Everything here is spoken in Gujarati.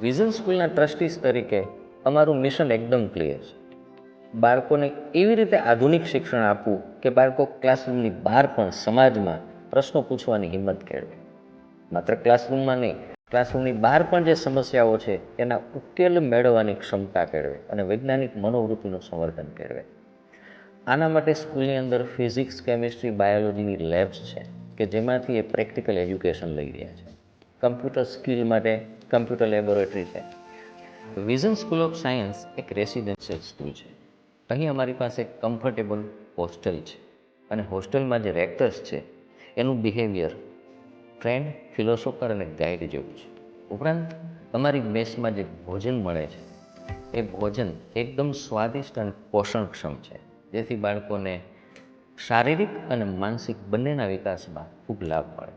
વિઝન સ્કૂલના ટ્રસ્ટીઝ તરીકે અમારું મિશન એકદમ ક્લિયર છે. બાળકોને એવી રીતે આધુનિક શિક્ષણ આપવું કે બાળકો ક્લાસરૂમની બહાર પણ સમાજમાં પ્રશ્નો પૂછવાની હિંમત કેળવે. માત્ર ક્લાસરૂમમાં નહીં, ક્લાસરૂમની બહાર પણ જે સમસ્યાઓ છે એના ઉકેલ મેળવવાની ક્ષમતા કેળવે અને વૈજ્ઞાનિક મનોવૃત્તિનું સંવર્ધન કેળવે. આના માટે સ્કૂલની અંદર ફિઝિક્સ, કેમિસ્ટ્રી, બાયોલોજીની લેબ્સ છે કે જેમાંથી એ પ્રેક્ટિકલ એજ્યુકેશન લઈ રહ્યા છે. કમ્પ્યુટર સ્કિલ માટે કમ્પ્યુટર લેબોરેટરી છે. વિઝન સ્કૂલ ઓફ સાયન્સ એક રેસિડેન્શિયલ સ્કૂલ છે. અહીં અમારી પાસે કમ્ફર્ટેબલ હોસ્ટેલ છે અને હોસ્ટેલમાં જે રેક્ટર્સ છે એનું બિહેવિયર ફ્રેન્ડ, ફિલોસોફર અને ગાઈડ જેવું છે. ઉપરાંત અમારી મેસમાં જે ભોજન મળે છે એ ભોજન એકદમ સ્વાદિષ્ટ અને પોષણક્ષમ છે, જેથી બાળકોને શારીરિક અને માનસિક બંનેના વિકાસમાં ખૂબ લાભ મળે.